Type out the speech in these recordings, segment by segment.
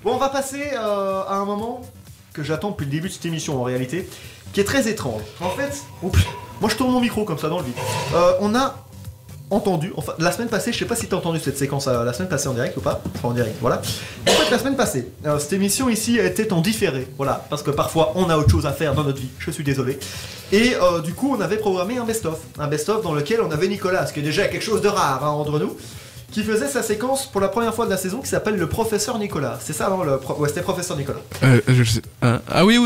Bon, on va passer à un moment que j'attends depuis le début de cette émission en réalité, qui est très étrange. En fait, moi je tourne mon micro comme ça dans le vide. On a entendu, enfin la semaine passée, je sais pas si t'as entendu cette séquence la semaine passée en direct ou pas, enfin en direct, voilà. En fait la semaine passée, cette émission ici était en différé, voilà, parce que parfois on a autre chose à faire dans notre vie, je suis désolé. Et du coup on avait programmé un best-of dans lequel on avait Nicolas, ce qui est déjà quelque chose de rare hein, entre nous, qui faisait sa séquence pour la première fois de la saison qui s'appelle le professeur Nicolas. C'est ça, non ouais, c'était professeur Nicolas. Je sais. Ah oui,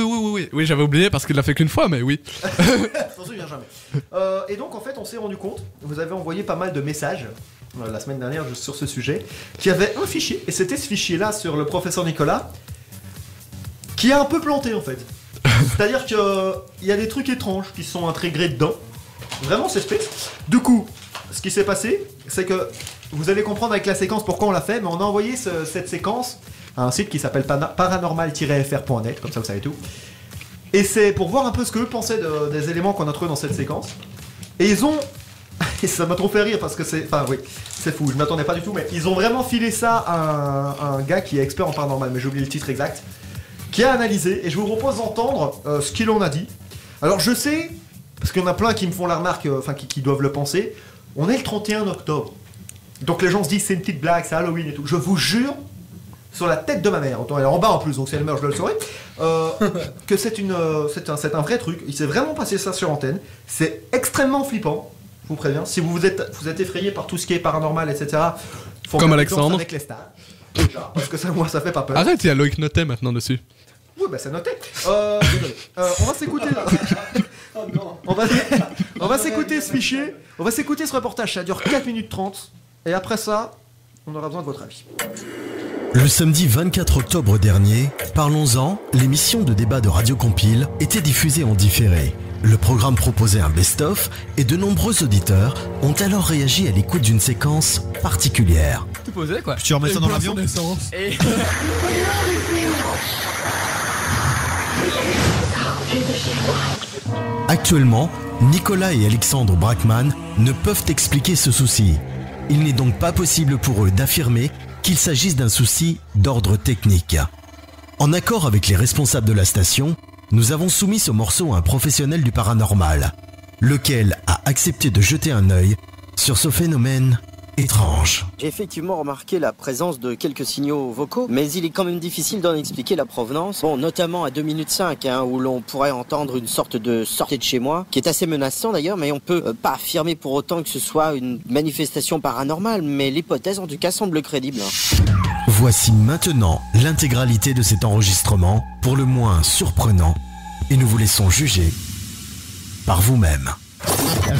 j'avais oublié parce qu'il l'a fait qu'une fois, mais oui. Je m'en souviens jamais. Et donc, en fait, on s'est rendu compte, vous avez envoyé pas mal de messages la semaine dernière juste sur ce sujet, qu'il y avait un fichier, et c'était ce fichier-là sur le professeur Nicolas, qui a un peu planté en fait. C'est-à-dire qu'il y a des trucs étranges qui sont intégrés dedans. Vraiment, c'est space. Du coup, ce qui s'est passé, c'est que vous allez comprendre avec la séquence pourquoi on l'a fait, mais on a envoyé cette séquence à un site qui s'appelle paranormal-fr.net, comme ça vous savez tout. Et c'est pour voir un peu ce qu'eux pensaient des éléments qu'on a trouvés dans cette séquence. Et ils ont... Et ça m'a trop fait rire parce que c'est... Enfin oui, c'est fou, je m'attendais pas du tout, mais ils ont vraiment filé ça à un gars qui est expert en paranormal, mais j'ai oublié le titre exact, qui a analysé, et je vous propose d'entendre ce qu'il en a dit. Alors je sais, parce qu'il y en a plein qui me font la remarque, enfin qui doivent le penser, on est le 31 octobre. Donc les gens se disent c'est une petite blague, c'est Halloween et tout. Je vous jure, sur la tête de ma mère, elle est en bas en plus, donc si elle meurt je le saurai, que c'est un vrai truc. Il s'est vraiment passé ça sur antenne. C'est extrêmement flippant, je vous préviens. Si vous êtes effrayé par tout ce qui est paranormal, etc. Faut comme faire Alexandre. confiance avec les stars. Déjà, parce que ça, moi, ça fait pas peur. Arrête, il y a Loïc Notet maintenant dessus. Oui, bah c'est noté. Désolé. On va s'écouter là. Oh non. On va s'écouter ce fichier. On va s'écouter ce reportage. Ça dure 4 minutes 30. Et après ça, on aura besoin de votre avis. Le samedi 24 octobre dernier, Parlons-en, l'émission de débat de Radio Compile, était diffusée en différé. Le programme proposait un best-of et de nombreux auditeurs ont alors réagi à l'écoute d'une séquence particulière. Tout posé quoi. Tu remets ça dans l'avion Et... Actuellement, Nicolas et Alexandre Brackman ne peuvent expliquer ce souci. Il n'est donc pas possible pour eux d'affirmer qu'il s'agisse d'un souci d'ordre technique. En accord avec les responsables de la station, nous avons soumis ce morceau à un professionnel du paranormal, lequel a accepté de jeter un œil sur ce phénomène étrange. J'ai effectivement remarqué la présence de quelques signaux vocaux, mais il est quand même difficile d'en expliquer la provenance. Bon, notamment à 2 minutes 5, où l'on pourrait entendre une sorte de sortie de chez moi, qui est assez menaçant d'ailleurs, mais on peut pas affirmer pour autant que ce soit une manifestation paranormale, mais l'hypothèse en tout cas semble crédible. Voici maintenant l'intégralité de cet enregistrement, pour le moins surprenant, et nous vous laissons juger par vous-même.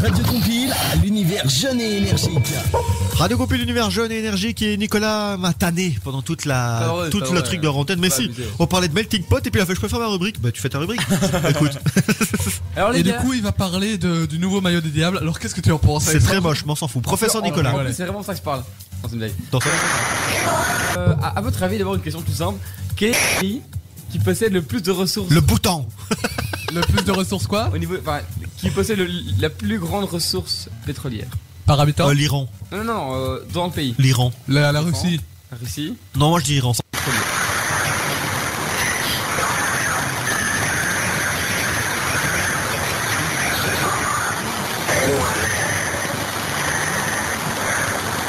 Radio Compile, l'univers jeune et énergique. Radio Compile, l'univers jeune et énergique, et Nicolas m'a tanné pendant tout le truc de l'antenne. Mais si, on parlait de Melting Pot et puis il a fait je peux faire ma rubrique. Bah tu fais ta rubrique. Écoute. Alors, les Et gars, du coup, il va parler du nouveau maillot des diables. Alors qu'est-ce que tu en penses? C'est très moche, m'en s'en fout. Professeur Nicolas. c'est vraiment ça que je parle. Non, c'est une blague. Dans ça. À votre avis, d'abord une question tout simple. Quel est le pays qui possède le plus de ressources? Le Bhoutan. Le plus de ressources quoi? Au niveau, enfin, qui possède la plus grande ressource pétrolière? Par habitant? L'Iran. Non, dans le pays. L'Iran. La Russie. La Russie. Non, moi je dis Iran.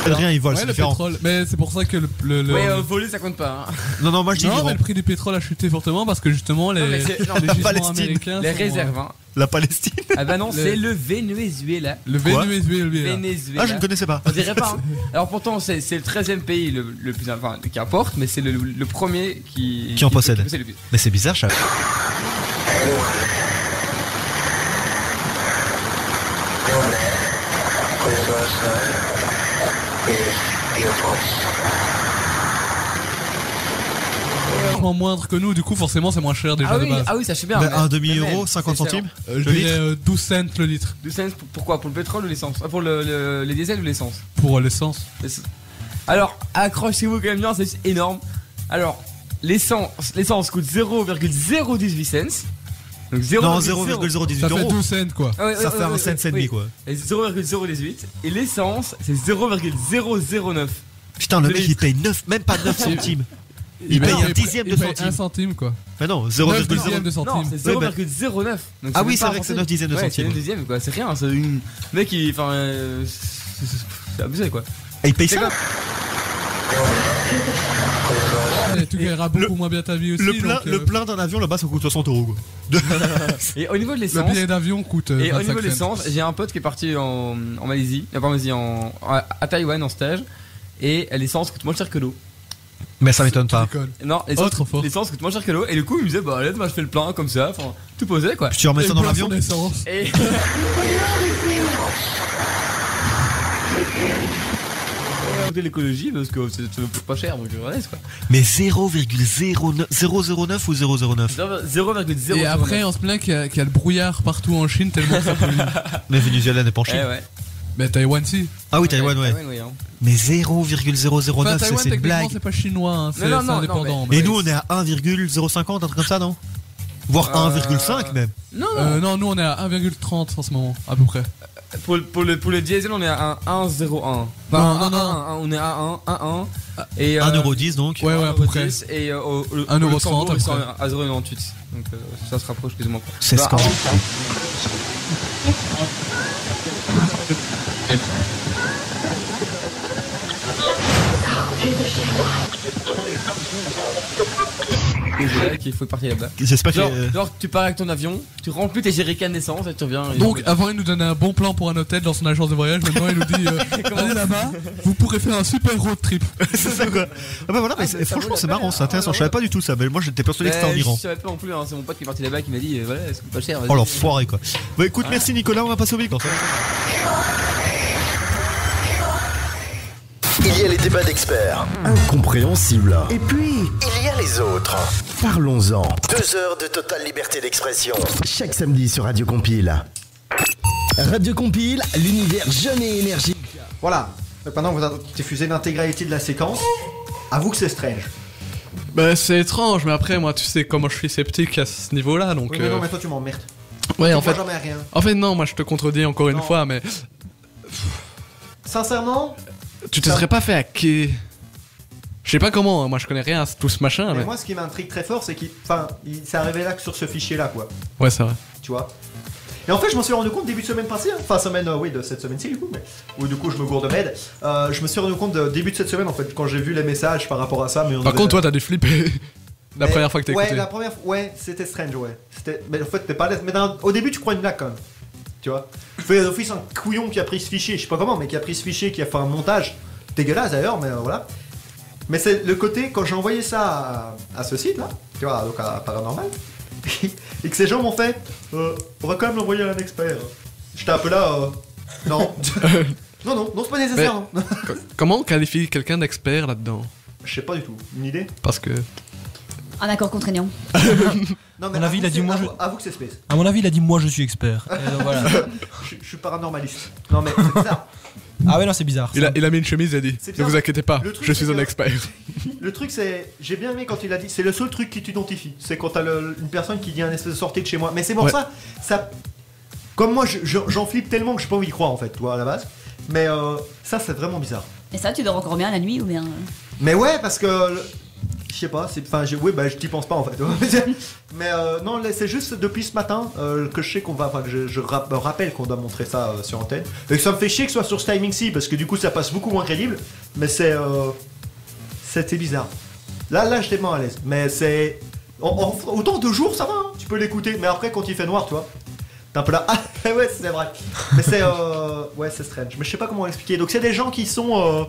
Rien, ils volent, Ouais, c'est le différent. pétrole. Mais c'est pour ça que le... Ouais, voler ça compte pas. Hein. Non, moi je dis Non, l'Iran. mais le prix du pétrole a chuté fortement parce que justement Non, mais les gisements Palestine. américains Les sont, réserves. Hein. La Palestine. Ah bah non, c'est le Venezuela. Le Quoi Venezuela. Ah, je ne connaissais pas. On dirait pas. Hein. Alors pourtant, c'est le 13e pays le plus, enfin, qui importe, mais c'est le premier qui en possède. le plus. Mais c'est bizarre, ça. Moindre que nous, du coup forcément c'est moins cher déjà de base. Ah oui, ça je sais bien. Bah, un mais demi-euro, même, 50 c'est centimes. Je dirais 12 cents le litre. 12 cents, pourquoi? Pour le pétrole ou l'essence? Pour les diesels ou l'essence? Pour l'essence. Alors, accrochez-vous quand même bien, c'est énorme. Alors, l'essence coûte 0,018 cents. Donc 0, Non, 0,018 Ça fait euros. 12 cents quoi. Ça fait un cent et demi, quoi. Et 0,018. Et l'essence, c'est 0,009. Putain, le Le mec il litre. paye 9, même pas 9 centimes. Il paye un dixième de il paye centime. 1 centime quoi. Mais non, 9 dixièmes 0,0. de centime. Non, c'est 0,09. Donc Ah même oui, pas c'est vrai que c'est avancé. 9 dixièmes de Ouais, c'est centime. 9 dixièmes quoi, c'est rien. C'est une. Mec, il. Enfin. C'est abusé quoi. Et il paye ça. Et tu gagneras beaucoup moins bien ta vie aussi. Le plein d'un avion là-bas ça coûte 60 € quoi. Et au niveau de Le l'essence. billet d'avion coûte. Et au 25 niveau de cents. l'essence, j'ai un pote qui est parti en Malaisie, pas en Malaisie, à Taïwan en stage, et l'essence coûte moins cher que l'eau. Mais ça m'étonne pas. Déconne. Non, trop fort. l'essence coûte moins cher que l'eau, et du coup il me disait bah allez, moi je fais le plein comme ça, enfin tout posé quoi. Puis tu remets ça Et dans bois l'avion. son essence. Et l'écologie parce que c'est pas cher donc je reste quoi. Mais 0,009 ou 009. 0,0. Et après, on se plaint qu'il y a le brouillard partout en Chine tellement que ça pollue. Mais Venezuela n'est pas en Chine. Ouais. Mais Taïwan, si. Ah oui, Taïwan, ouais. Hein. Mais 0,009, Enfin, Taïwan, c'est une techniquement, blague. c'est pas chinois, hein, c'est Non, c'est non, indépendant. Et nous, on est à 1,050, un truc comme ça, non? Voire 1,5 même. Non, Non, nous on est à 1,30 en ce moment, à peu près. pour le diesel on est à 1,01. Non, On est à 1,1. Et 1,10€ donc. Ouais, à peu près. Et le 1,30 Luxembourg, à peu ils sont près. à 0,98. Donc ça se rapproche plus ou moins. C'est Bah, scandaleux. Et qu'il faut partir là-bas. J'espère que. Genre, tu pars avec ton avion, tu remplis tes jerrycans d'essence et tu reviens. et- Donc avant il nous donnait un bon plan pour un hôtel dans son agence de voyage, maintenant il nous dit allez là-bas, vous pourrez faire un super road trip. C'est ça quoi. Ah bah voilà, mais ça franchement vaut c'est la marrant, peine, c'est intéressant. Je savais pas du tout ça, mais moi j'étais persuadé que c'était en Iran. Je savais pas non plus, hein, c'est mon pote qui est parti là-bas qui m'a dit voilà, ça coûte pas cher. vas-y. Oh l'enfoiré quoi. Bah écoute, merci Nicolas, on va passer au Big Bang. Il y a les débats d'experts, incompréhensibles. Et puis, il y a les autres. Parlons-en. 2 heures de totale liberté d'expression. Chaque samedi sur Radio Compile. Radio Compile, l'univers jeune et énergique. Voilà. Donc maintenant que vous avez diffusé l'intégralité de la séquence, avoue que c'est strange. Bah c'est étrange, mais après moi tu sais comment je suis sceptique à ce niveau-là, donc. Oui, mais non, mais toi tu m'emmerdes. Ouais, Tu en vois fait. jamais rien. En fait non, moi je te contredis encore une Non. fois, mais Sincèrement, tu te serais pas fait hacker. Je sais pas comment, hein, moi je connais rien à tout ce machin, mais mais. moi ce qui m'intrigue très fort, c'est qu'il s'est arrivé là que sur ce fichier-là, quoi. Ouais, c'est vrai. Tu vois. Et en fait, je m'en suis rendu compte début de semaine passée, hein. Enfin semaine, oui, de cette semaine-ci du coup, mais où du coup je me gourde de m'aide. Je me suis rendu compte de début de cette semaine en fait, quand j'ai vu les messages par rapport à ça. Mais on Par avait- contre, toi t'as dû flipper. La Mais- première fois que t'as ouais, écouté. la première fois, ouais, c'était strange, ouais. Mais en fait, t'es pas à l'aise. Mais au début, tu crois une blague quand même. Tu vois. Je fais d'office un couillon qui a pris ce fichier, je sais pas comment, mais qui a pris ce fichier, qui a fait un montage dégueulasse d'ailleurs, mais voilà. Mais c'est le côté, quand j'ai envoyé ça à ce site là, tu vois, donc à Paranormal, et que ces gens m'ont fait, on va quand même l'envoyer à un expert. J'étais un peu là, non. non, c'est pas nécessaire. Mais- hein. Comment on qualifie quelqu'un d'expert là-dedans? Je sais pas du tout. Une idée? Parce que. Un accord contraignant. Non, mon avis, il a dit, moi, avoue que c'est space. À mon avis, il a dit moi je suis expert. Et donc, voilà. Je suis paranormaliste. Non, mais c'est bizarre. Ah ouais non c'est bizarre. Il a mis une chemise et a dit C'est ne bien. vous inquiétez pas, Le truc, je suis c'est un que- expert. Le truc, c'est. J'ai bien aimé quand il a dit. C'est le seul truc qui t'identifie. C'est quand t'as une personne qui dit un espèce de sortie de chez moi. Mais c'est pour Ouais. ça. Comme moi, j'en flippe tellement que j'ai pas envie d'y croire en fait, toi, à la base. Mais ça, c'est vraiment bizarre. Et ça, tu dors encore bien la nuit ou bien Mais ouais, parce que. Je sais pas, enfin, oui, bah, je t'y pense pas en fait. Mais non, là, c'est juste depuis ce matin que je sais qu'on va. Enfin, que je me rappelle qu'on doit montrer ça sur antenne. Et que ça me fait chier que ce soit sur ce timing-ci, parce que du coup, ça passe beaucoup moins crédible. Mais c'était bizarre. Là, j'étais moins à l'aise. Mais c'est. Autant 2 jours, ça va, hein, tu peux l'écouter. Mais après, quand il fait noir, tu vois. T'es un peu là. Ah, ouais, c'est vrai. Mais c'est. Ouais, c'est strange. Mais je sais pas comment expliquer. Donc, c'est des gens qui sont.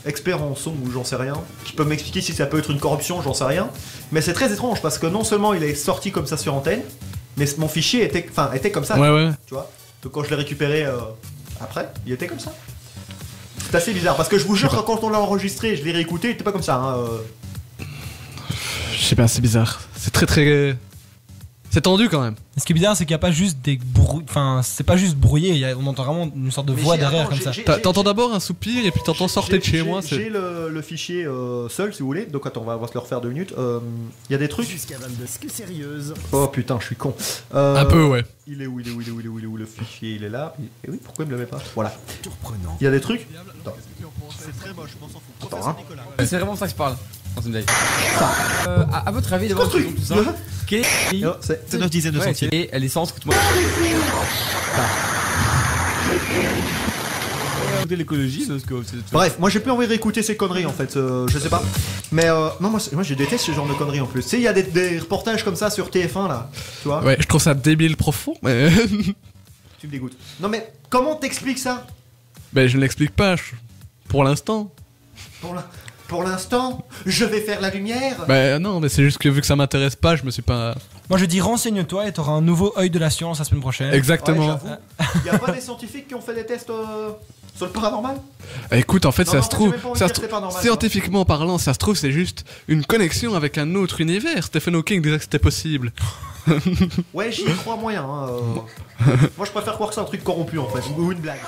Experts en son ou j'en sais rien, qui peuvent m'expliquer si ça peut être une corruption, j'en sais rien. Mais c'est très étrange parce que non seulement il est sorti comme ça sur antenne, mais mon fichier était comme ça. Ouais. Tu vois. Donc quand je l'ai récupéré après, il était comme ça. C'est assez bizarre parce que je vous jure que quand on l'a enregistré, je l'ai réécouté, il était pas comme ça. Hein, Je sais pas, c'est bizarre. C'est très. C'est tendu quand même. Ce qui est bizarre, c'est qu'il n'y a pas juste des bruits. Enfin, c'est pas juste brouillé, on entend vraiment une sorte de voix derrière comme ça. T'entends d'abord un soupir et puis t'entends sortir de chez moi. J'ai le fichier seul si vous voulez, donc attends, on va se le refaire 2 minutes. Il y a des trucs. Jusqu'à 22, sérieuse. Oh putain, je suis con. Un peu, ouais. Il est où le fichier? Il est là. Et oui, pourquoi il me le met pas? Voilà. Tout reprenant. Il y a des trucs. C'est très moche, je m'en s'en fout. Attends, hein. C'est vraiment ça que je parle. À votre avis, d'abord, tout ça, quel est c'est 9 dizaines de centimes. Et elle est sans coûte-moi. L'écologie, parce que bref, moi j'ai plus envie de réécouter ces conneries en fait, je sais pas. Mais non, moi je déteste ce genre de conneries en plus. Tu sais, il y a des reportages comme ça sur TF1 là, tu vois. Ouais, je trouve ça débile profond, mais. Tu me dégoûtes. Non, mais comment t'expliques ça? Ben, je ne l'explique pas, pour l'instant. Pour l'instant, je vais faire la lumière. Ben non, mais c'est juste que vu que ça m'intéresse pas, je me suis pas. Moi je dis renseigne-toi et t'auras un nouveau œil de la science la semaine prochaine. Exactement. Il y a pas des scientifiques qui ont fait des tests sur le paranormal? Écoute, en fait, Non, ça non, se trouve, j'ai même pas envie de dire que c'est pas normal, scientifiquement parlant, ça se trouve, c'est juste une connexion avec un autre univers. Stephen Hawking disait que c'était possible. Ouais, j'y crois moyen. Moi, je préfère croire que c'est un truc corrompu en fait, ou une blague.